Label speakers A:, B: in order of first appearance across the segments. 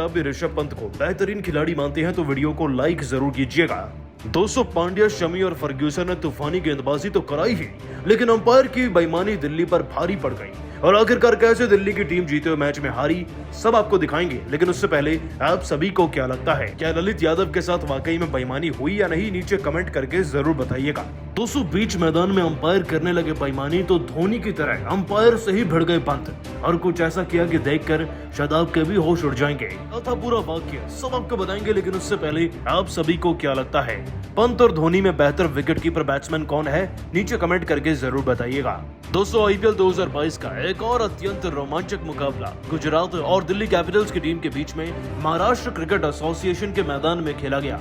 A: आप भी ऋषभ पंत को बेहतरीन खिलाड़ी मानते हैं तो वीडियो को लाइक जरूर कीजिएगा। दोस्तों, पांड्या, शमी और फर्ग्यूसन ने तूफानी गेंदबाजी तो कराई ही, लेकिन अंपायर की बेईमानी दिल्ली पर भारी पड़ गई और आखिरकार कैसे दिल्ली की टीम जीते हुए मैच में हारी, सब आपको दिखाएंगे। लेकिन उससे पहले आप सभी को क्या लगता है, क्या ललित यादव के साथ वाकई में बेईमानी हुई या नहीं, नीचे कमेंट करके जरूर बताइएगा। दोस्तों, बीच मैदान में अंपायर करने लगे बेईमानी तो धोनी की तरह अंपायर से ही भिड़ गए पंत और कुछ ऐसा किया कि देखकर शायद आपके भी होश उड़ जाएंगे। था पूरा वाक्य सब आपको बताएंगे, लेकिन उससे पहले आप सभी को क्या लगता है, पंत और धोनी में बेहतर विकेट कीपर बैट्समैन कौन है, नीचे कमेंट करके जरूर बताइएगा। दोस्तों, आईपीएल 2022 का एक और अत्यंत रोमांचक मुकाबला गुजरात और दिल्ली कैपिटल्स की टीम के बीच में महाराष्ट्र क्रिकेट एसोसिएशन के मैदान में खेला गया।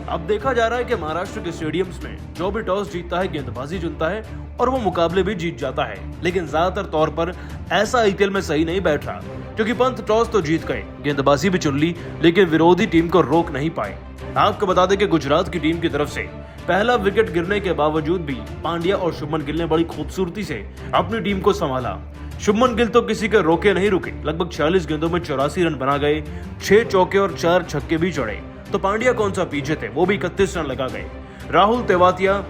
A: अब देखा जा रहा है कि महाराष्ट्र के स्टेडियम्स में जो भी टॉस जीतता है गेंदबाजी चुनता है और वो मुकाबले भी जीत जाता है, लेकिन ज्यादातर तौर पर ऐसा आईपीएल में सही नहीं बैठ रहा, क्योंकि पंत टॉस तो जीत गए, गेंदबाजी भी चुन ली, लेकिन विरोधी टीम को रोक नहीं पाए। आपको बता दें कि गुजरात की टीम की तरफ से पहला विकेट गिरने के बावजूद भी पांड्या और शुभमन गिल ने बड़ी खूबसूरती से अपनी टीम को संभाला। शुभमन गिल तो किसी के रोके नहीं रुके, लगभग 46 गेंदों में 84 रन बना गए, 6 चौके और 4 छक्के भी जड़े। तो पांड्या कौन सा पीछे थे, वो भी 31 रन लगा गए। राहुल तेवातिया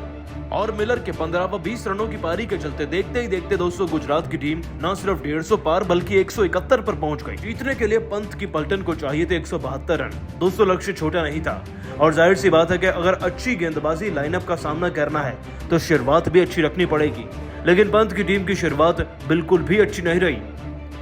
A: और मिलर के 15 व 20 रनों की पारी के चलते देखते ही देखते दोस्तों गुजरात की टीम न सिर्फ 150 पार बल्कि 171 पर पहुंच गई। जीतने के लिए पंत की पलटन को चाहिए थे 172 रन। दोस्तों, लक्ष्य छोटा नहीं था और जाहिर सी बात है कि अगर अच्छी गेंदबाजी लाइनअप का सामना करना है तो शुरुआत भी अच्छी रखनी पड़ेगी, लेकिन पंत की टीम की शुरुआत बिल्कुल भी अच्छी नहीं रही।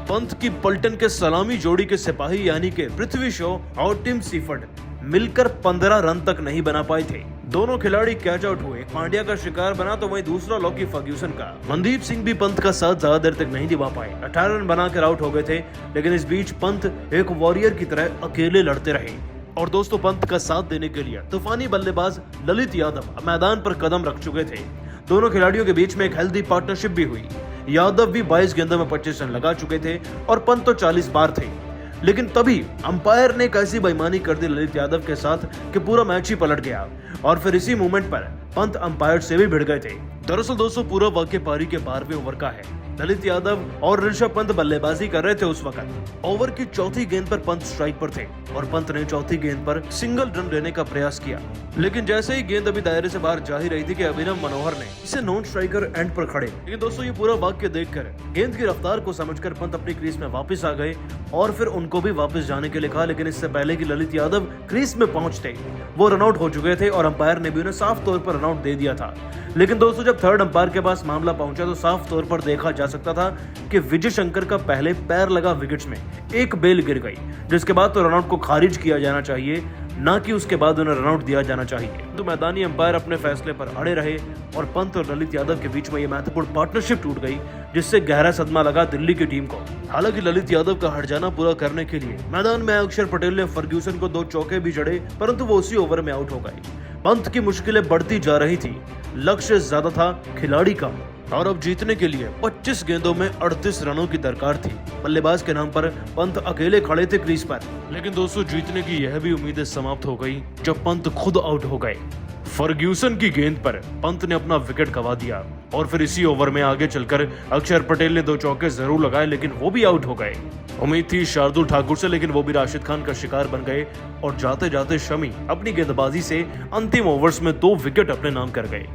A: पंत की पलटन के सलामी जोड़ी के सिपाही यानी कि पृथ्वी शॉ और टिम सीफर्ड मिलकर 15 रन तक नहीं बना पाए थे। दोनों खिलाड़ी कैच आउट हुए, पांड्या का शिकार बना तो वहीं दूसरा लॉकी फर्ग्यूसन का। मनदीप सिंह भी पंत का साथ ज्यादा देर तक नहीं निभा पाए, 18 रन बनाकर आउट हो गए थे, लेकिन इस बीच पंत एक वॉरियर की तरह अकेले लड़ते रहे। और दोस्तों, पंत का साथ देने के लिए तूफानी बल्लेबाज ललित यादव मैदान पर कदम रख चुके थे। दोनों खिलाड़ियों के बीच में एक हेल्दी पार्टनरशिप भी हुई। यादव भी 22 गेंदों में 25 रन लगा चुके थे और पंत तो 40 बार थे, लेकिन तभी अंपायर ने एक ऐसी बेईमानी कर दी ललित यादव के साथ कि पूरा मैच ही पलट गया और फिर इसी मोमेंट पर पंत अंपायर से भी भिड़ गए थे। दरअसल दोस्तों, पूरा वाक्य पारी के 12वें ओवर का है। ललित यादव और ऋषभ पंत बल्लेबाजी कर रहे थे उस वक्त। ओवर की चौथी गेंद पर पंत स्ट्राइक पर थे और पंत ने चौथी गेंद पर सिंगल रन लेने का प्रयास किया, लेकिन जैसे ही गेंद अभी दायरे से बाहर जा ही रही थी कि अभिनव मनोहर ने इसे नॉन स्ट्राइकर एंड पर खड़े। लेकिन दोस्तों, ये पूरा वाक्य देखकर गेंद की रफ्तार को समझकर पंत अपनी क्रीज में वापस आ गए और फिर उनको भी वापस जाने के लिए कहा, लेकिन इससे पहले कि ललित यादव क्रीज में पहुंचते वो रनआउट हो चुके थे और अंपायर ने भी उन्हें साफ तौर पर रनआउट दे दिया था। लेकिन दोस्तों, जब थर्ड अंपायर के पास मामला पहुंचा तो साफ तौर पर देखा जा सकता था कि विजय शंकर का पहले पैर लगा विकेट्स में एक बेल गिर गई, जिसके बाद तो रनआउट को खारिज किया जाना चाहिए, ना कि उसके बाद उन्हें रनआउट दिया जाना चाहिए। तो मैदानी अंपायर अपने फैसले पर अड़े रहे और पंत और ललित यादव के बीच में ये महत्वपूर्ण पार्टनरशिप टूट गई, जिससे गहरा सदमा लगा दिल्ली की टीम को। हालांकि ललित यादव का हट जाना पूरा करने के लिए मैदान में अक्षर पटेल ने फर्ग्यूसन को 2 चौके भी जड़े, परंतु वो उसी ओवर में आउट हो गए। पंत की मुश्किलें बढ़ती जा रही थी, लक्ष्य ज्यादा था, खिलाड़ी कम, और अब जीतने के लिए 25 गेंदों में 38 रनों की दरकार थी। बल्लेबाज के नाम पर पंत अकेले खड़े थे क्रीज पर, लेकिन दोस्तों, जीतने की यह भी उम्मीदें समाप्त हो गई जब पंत खुद आउट हो गए। फर्ग्यूसन की गेंद पर पंत ने अपना विकेट गंवा दिया और फिर इसी ओवर में आगे चलकर अक्षर पटेल ने 2 चौके जरूर लगाए, लेकिन वो भी आउट हो गए। उम्मीद थी शार्दुल ठाकुर से, लेकिन वो भी राशिद खान का शिकार बन गए और जाते जाते शमी अपनी गेंदबाजी से अंतिम ओवर्स में 2 विकेट अपने नाम कर गए।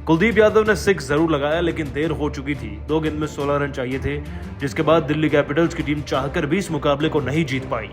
A: कुलदीप यादव ने 6 जरूर लगाया, लेकिन देर हो चुकी थी। 2 गेंद में 16 रन चाहिए थे, जिसके बाद दिल्ली कैपिटल्स की टीम चाहकर भी इस मुकाबले को नहीं जीत पाई।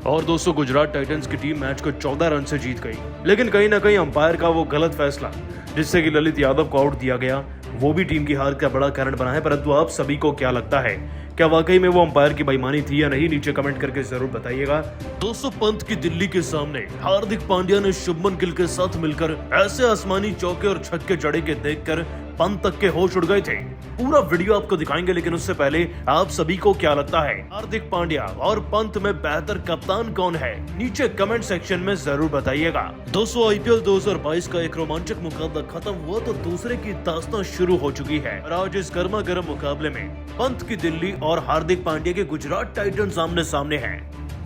A: और दोस्तों, गुजरात टाइटंस की टीम मैच को 14 रन से जीत गई, लेकिन कहीं ना कहीं अंपायर का वो गलत फैसला जिससे कि ललित यादव को आउट दिया गया, वो भी टीम की हार का बड़ा कारण बना है। परंतु आप सभी को क्या लगता है, क्या वाकई में वो अंपायर की बेईमानी थी या नहीं, नीचे कमेंट करके जरूर बताइएगा। दोस्तों, पंत की दिल्ली के सामने हार्दिक पांड्या ने शुभमन गिल के साथ मिलकर ऐसे आसमानी चौके और छक्के जड़े के देखकर पंत तक के होश उड़ गए थे। पूरा वीडियो आपको दिखाएंगे, लेकिन उससे पहले आप सभी को क्या लगता है, हार्दिक पांड्या और पंत में बेहतर कप्तान कौन है, नीचे कमेंट सेक्शन में जरूर बताइएगा। दोस्तों, आईपीएल 2022 का एक रोमांचक मुकाबला खत्म हुआ तो दूसरे की दास्तां शुरू हो चुकी है और आज इस गर्मा गर्म मुकाबले में पंत की दिल्ली और हार्दिक पांड्या के गुजरात टाइटंस आमने सामने हैं।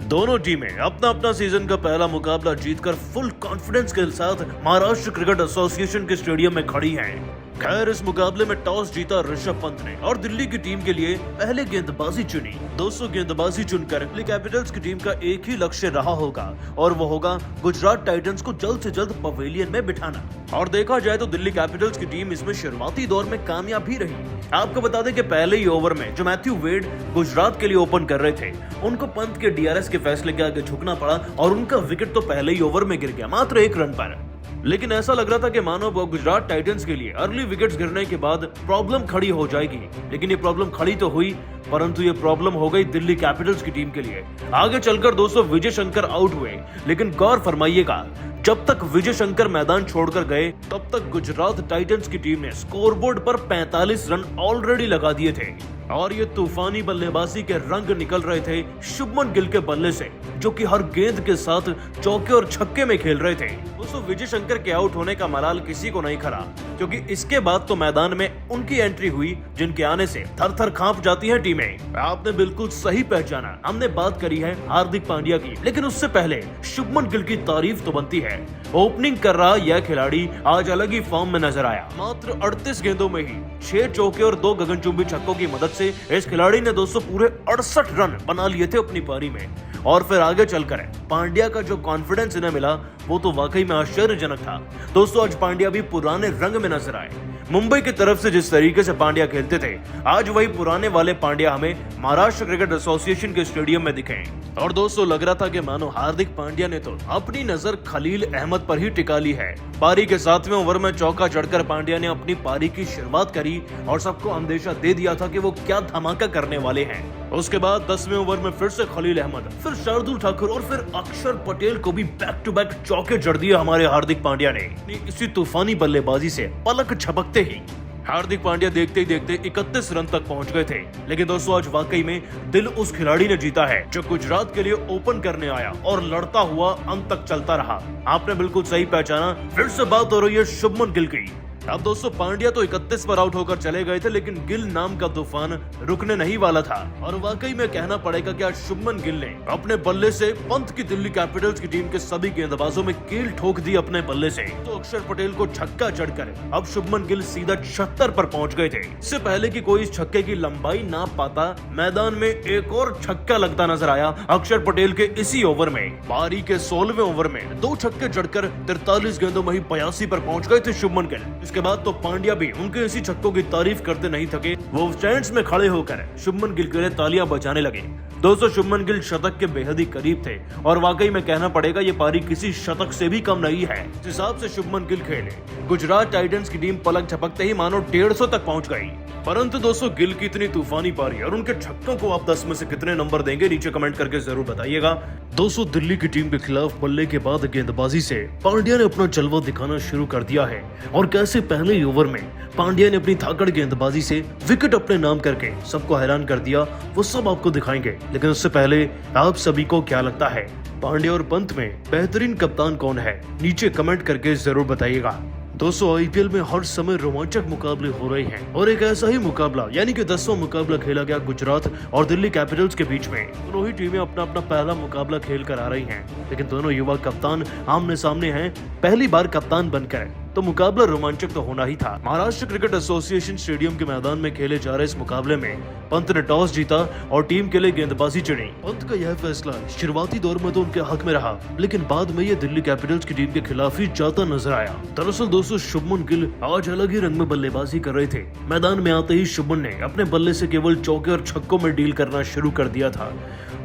A: दोनों टीमें अपना अपना सीजन का पहला मुकाबला जीतकर फुल कॉन्फिडेंस के साथ महाराष्ट्र क्रिकेट एसोसिएशन के स्टेडियम में खड़ी हैं। खैर इस मुकाबले में टॉस जीता ऋषभ पंत ने और दिल्ली की टीम के लिए पहले गेंदबाजी चुनी। 200 गेंदबाजी चुनकर दिल्ली कैपिटल्स की टीम का एक ही लक्ष्य रहा होगा और वो होगा गुजरात टाइटंस को जल्द से जल्द पवेलियन में बिठाना। और देखा जाए तो दिल्ली कैपिटल्स की टीम इसमें शुरुआती दौर में कामयाब भी रही। आपको बता दें कि पहले ही ओवर में जो मैथ्यू वेड गुजरात के लिए ओपन कर रहे थे, उनको पंत के डीआरएस के फैसले के आगे झुकना पड़ा और उनका विकेट तो पहले ही ओवर में गिर गया, मात्र 1 रन पर। लेकिन ऐसा लग रहा था कि मानो वो गुजरात टाइटंस के लिए अर्ली विकेट्स गिरने के बाद प्रॉब्लम खड़ी हो जाएगी, लेकिन ये प्रॉब्लम खड़ी तो हुई, परंतु ये प्रॉब्लम हो गई दिल्ली कैपिटल्स की टीम के लिए। आगे चलकर दोस्तों विजय शंकर आउट हुए, लेकिन गौर फरमाइएगा जब तक विजय शंकर मैदान छोड़कर गए तब तक गुजरात टाइटंस की टीम ने स्कोरबोर्ड पर 45 रन ऑलरेडी लगा दिए थे और ये तूफानी बल्लेबाजी के रंग निकल रहे थे शुभमन गिल के बल्ले से, जो कि हर गेंद के साथ चौके और छक्के में खेल रहे थे। दोस्तों विजय शंकर के आउट होने का मलाल किसी को नहीं खरा, क्योंकि इसके बाद तो मैदान में उनकी एंट्री हुई जिनके आने से थर थर कांप जाती हैं टीमें। आपने बिल्कुल सही पहचाना, हमने बात करी है हार्दिक पांड्या की, लेकिन उससे पहले शुभमन गिल की तारीफ तो बनती है। ओपनिंग कर रहा यह खिलाड़ी आज अलग ही फॉर्म में नजर आया। मात्र 38 गेंदों में ही 6 चौके और 2 गगनचुंबी छक्कों की मदद से इस खिलाड़ी ने दोस्तों पूरे 68 रन बना लिए थे अपनी पारी में। और फिर आगे चलकर पांड्या का जो कॉन्फिडेंस इन्हें मिला वो तो वाकई में आश्चर्यजनक था। दोस्तों आज पांड्या भी पुराने रंग में नजर आए। मुंबई की तरफ से जिस तरीके से पांड्या खेलते थे, आज वही पुराने वाले पांड्या हमें महाराष्ट्र क्रिकेट एसोसिएशन के स्टेडियम में दिखे। और दोस्तों लग रहा था कि मानो हार्दिक पांड्या ने तो अपनी नजर खलील अहमद पर ही टिका ली है। पारी के 7वें ओवर में चौका जड़कर पांड्या ने अपनी पारी की शुरुआत करी और सबको अंदेशा दे दिया था कि वो क्या धमाका करने वाले हैं। उसके बाद 10वें ओवर में फिर से खलील अहमद, फिर शार्दुल ठाकुर और फिर अक्षर पटेल को भी बैक टू बैक चौके जड़ दिए हमारे हार्दिक पांड्या ने। इसी तूफानी बल्लेबाजी से पलक झपकते ही हार्दिक पांड्या देखते ही देखते 31 रन तक पहुंच गए थे। लेकिन दोस्तों आज वाकई में दिल उस खिलाड़ी ने जीता है जो गुजरात के लिए ओपन करने आया और लड़ता हुआ अंत तक चलता रहा। आपने बिल्कुल सही पहचाना, फिर से बात हो रही है शुभमन गिल की। अब दोस्तों पांड्या तो 31 पर आउट होकर चले गए थे, लेकिन गिल नाम का तूफान रुकने नहीं वाला था। और वाकई में कहना पड़ेगा कि आज शुभमन गिल ने अपने बल्ले से पंत की दिल्ली कैपिटल्स की टीम के सभी गेंदबाजों में कील ठोक दी अपने बल्ले से। तो अक्षर पटेल को छक्का जड़कर अब शुभमन गिल सीधा 76 पर पहुंच गए थे। इससे पहले कि कोई इस छक्के की लंबाई नाप पाता, मैदान में एक और छक्का लगता नजर आया अक्षर पटेल के इसी ओवर में। पारी के 16वें ओवर में 2 छक्के जड़कर 43 गेंदों में ही 82 पर पहुंच गए थे शुभमन गिल। इसके बाद तो पांड्या भी उनके इसी छक्कों की तारीफ करते नहीं थके। वो स्टैंड्स में खड़े होकर शुभमन गिल के लिए तालियां बजाने लगे। दोस्तों शुभमन गिल शतक के बेहद ही करीब थे और वाकई में कहना पड़ेगा ये पारी किसी शतक से भी कम नहीं है। इस हिसाब से शुभमन गिल खेले, गुजरात टाइटंस की टीम पलक झपकते ही मानो 150 तक पहुंच गई। परंतु दोस्तों गिल की इतनी तूफानी पारी और उनके छक्कों को आप 10 में से कितने नंबर देंगे, नीचे कमेंट करके जरूर बताइएगा। दोस्तों दिल्ली की टीम के खिलाफ बल्ले के बाद गेंदबाजी से पांड्या ने अपना जलवा दिखाना शुरू कर दिया है और कैसे पहले ही ओवर में पांड्या ने अपनी धाकड़ गेंदबाजी से विकेट अपने नाम करके सबको हैरान कर दिया, वो सब आपको दिखाएंगे। लेकिन उससे पहले आप सभी को क्या लगता है, पांड्या और पंत में बेहतरीन कप्तान कौन है, नीचे कमेंट करके जरूर बताइएगा। दोस्तों आईपीएल में हर समय रोमांचक मुकाबले हो रहे हैं और एक ऐसा ही मुकाबला यानी कि 10वां मुकाबला खेला गया गुजरात और दिल्ली कैपिटल्स के बीच में। दोनों ही टीमें अपना अपना पहला मुकाबला खेल कर आ रही हैं, लेकिन दोनों युवा कप्तान आमने सामने हैं पहली बार कप्तान बनकर, तो मुकाबला रोमांचक तो होना ही था। महाराष्ट्र क्रिकेट एसोसिएशन स्टेडियम के मैदान में खेले जा रहे इस मुकाबले में पंत ने टॉस जीता और टीम के लिए गेंदबाजी चुनी। पंत का यह फैसला शुरुआती दौर में तो उनके हक में रहा, लेकिन बाद में ये दिल्ली कैपिटल्स की टीम के खिलाफ ही जाता नजर आया। दरअसल दोस्तों शुभमन गिल आज अलग ही रंग में बल्लेबाजी कर रहे थे। मैदान में आते ही शुभमन ने अपने बल्ले से केवल चौके और छक्कों में डील करना शुरू कर दिया था।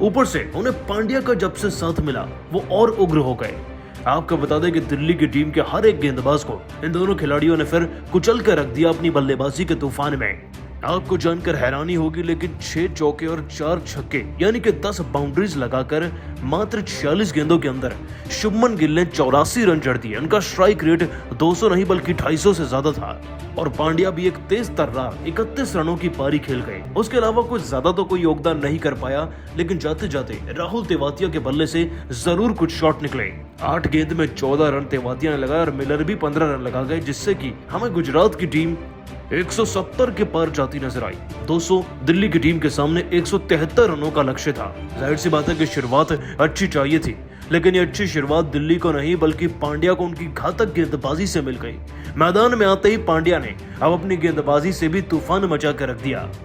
A: ऊपर से उन्हें पांड्या का जब से साथ मिला वो और उग्र हो गए। आपको बता दें कि दिल्ली की टीम के हर एक गेंदबाज को इन दोनों खिलाड़ियों ने फिर कुचल कर रख दिया अपनी बल्लेबाजी के तूफान में। आपको जानकर हैरानी होगी, लेकिन 6 चौके और 4 छक्के यानी कि 10 बाउंड्रीज लगाकर मात्र 46 गेंदों के अंदर शुभमन गिल ने 84 रन जड़ दिए। उनका स्ट्राइक रेट 200 नहीं बल्कि 250 से ज्यादा था और पांड्या भी एक तेज तर्रार 31 रनों की पारी खेल गए। उसके अलावा कुछ ज्यादा तो कोई योगदान नहीं कर पाया, लेकिन जाते जाते राहुल तेवातिया के बल्ले से जरूर कुछ शॉट निकले। 8 गेंद में 14 रन तेवातिया ने लगाए और मिलर भी 15 रन लगा गए, जिससे कि हमें गुजरात की टीम 170 के पार जाती नजर आई। 200 दिल्ली की टीम के सामने 173 रनों का लक्ष्य था। जाहिर सी बात है कि शुरुआत अच्छी चाहिए थी, लेकिन ये अच्छी शुरुआत दिल्ली को नहीं बल्कि पांड्या को उनकी घातक गेंदबाजी से मिल गई। मैदान में आते ही पांड्या ने अब अपनी गेंदबाजी से भी तूफान मचा कर रख दिया।